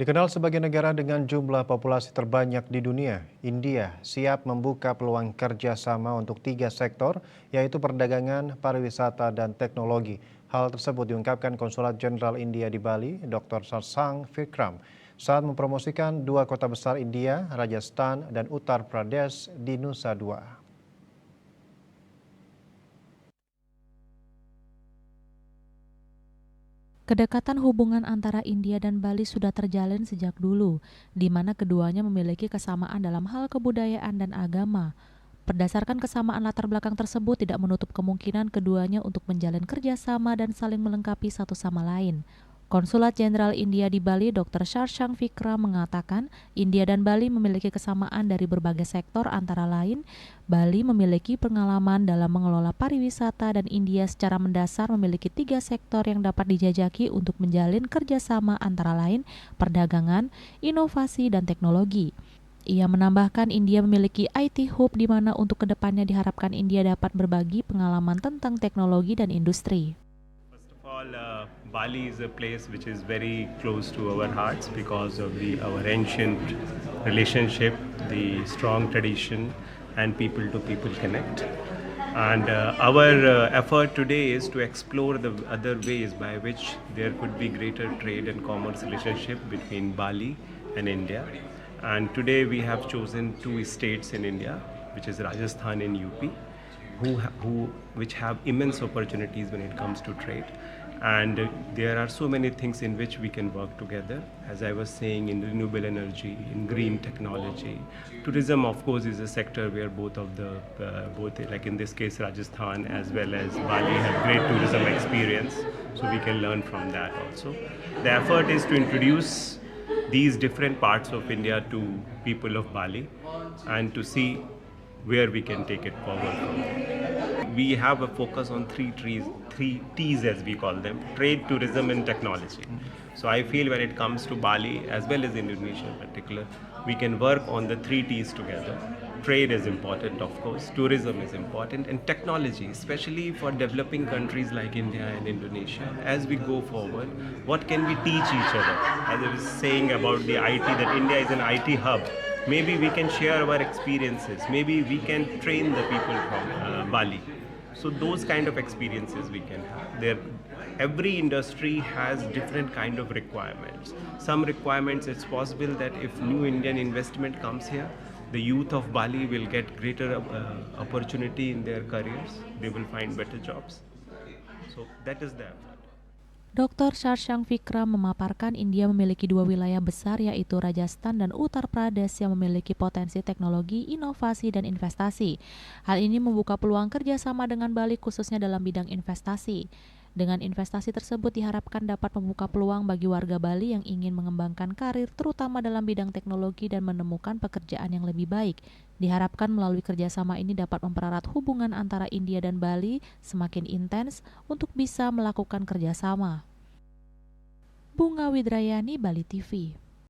Dikenal sebagai negara dengan jumlah populasi terbanyak di dunia, India siap membuka peluang kerjasama untuk 3 sektor, yaitu perdagangan, pariwisata, dan teknologi. Hal tersebut diungkapkan Konsulat Jenderal India di Bali, Dr. Sarsang Vikram, saat mempromosikan 2 kota besar India, Rajasthan dan Uttar Pradesh di Nusa Dua. Kedekatan hubungan antara India dan Bali sudah terjalin sejak dulu, di mana keduanya memiliki kesamaan dalam hal kebudayaan dan agama. Berdasarkan kesamaan latar belakang tersebut tidak menutup kemungkinan keduanya untuk menjalin kerjasama dan saling melengkapi satu sama lain. Konsulat Jenderal India di Bali, Dr. Sarsang Vikram mengatakan, India dan Bali memiliki kesamaan dari berbagai sektor antara lain. Bali memiliki pengalaman dalam mengelola pariwisata dan India secara mendasar memiliki 3 sektor yang dapat dijajaki untuk menjalin kerjasama antara lain perdagangan, inovasi, dan teknologi. Ia menambahkan India memiliki IT Hub di mana untuk kedepannya diharapkan India dapat berbagi pengalaman tentang teknologi dan industri. First of all, Bali is a place which is very close to our hearts because of our ancient relationship, the strong tradition, and people-to-people connect. And our effort today is to explore the other ways by which there could be greater trade and commerce relationship between Bali and India. And today we have chosen 2 states in India, which is Rajasthan and UP, which have immense opportunities when it comes to trade, and there are so many things in which we can work together, as I was saying, in renewable energy, in green technology. Tourism, of course, is a sector where both like in this case Rajasthan as well as Bali have great tourism experience, so we can learn from that also. The effort is to introduce these different parts of India to people of Bali and to see where we can take it forward from there. We have a focus on 3 T's as we call them: trade, tourism, and technology. So I feel when it comes to Bali as well as Indonesia in particular, we can work on the 3 T's together. Trade is important, of course, tourism is important, and technology, especially for developing countries like India and Indonesia. As we go forward, what can we teach each other? As I was saying about the IT, that India is an IT hub. Maybe we can share our experiences. Maybe we can train the people from Bali. So those kind of experiences we can have. Every industry has different kind of requirements. Some requirements, it's possible that if new Indian investment comes here, the youth of Bali will get greater opportunity in their careers. They will find better jobs. So that is the effort. Dr. Sarsang Vikram memaparkan India memiliki 2 wilayah besar yaitu Rajasthan dan Uttar Pradesh yang memiliki potensi teknologi, inovasi, dan investasi. Hal ini membuka peluang kerjasama dengan Bali khususnya dalam bidang investasi. Dengan investasi tersebut diharapkan dapat membuka peluang bagi warga Bali yang ingin mengembangkan karir terutama dalam bidang teknologi dan menemukan pekerjaan yang lebih baik. Diharapkan melalui kerjasama ini dapat mempererat hubungan antara India dan Bali semakin intens untuk bisa melakukan kerjasama. Bunga Widrayani, Bali TV.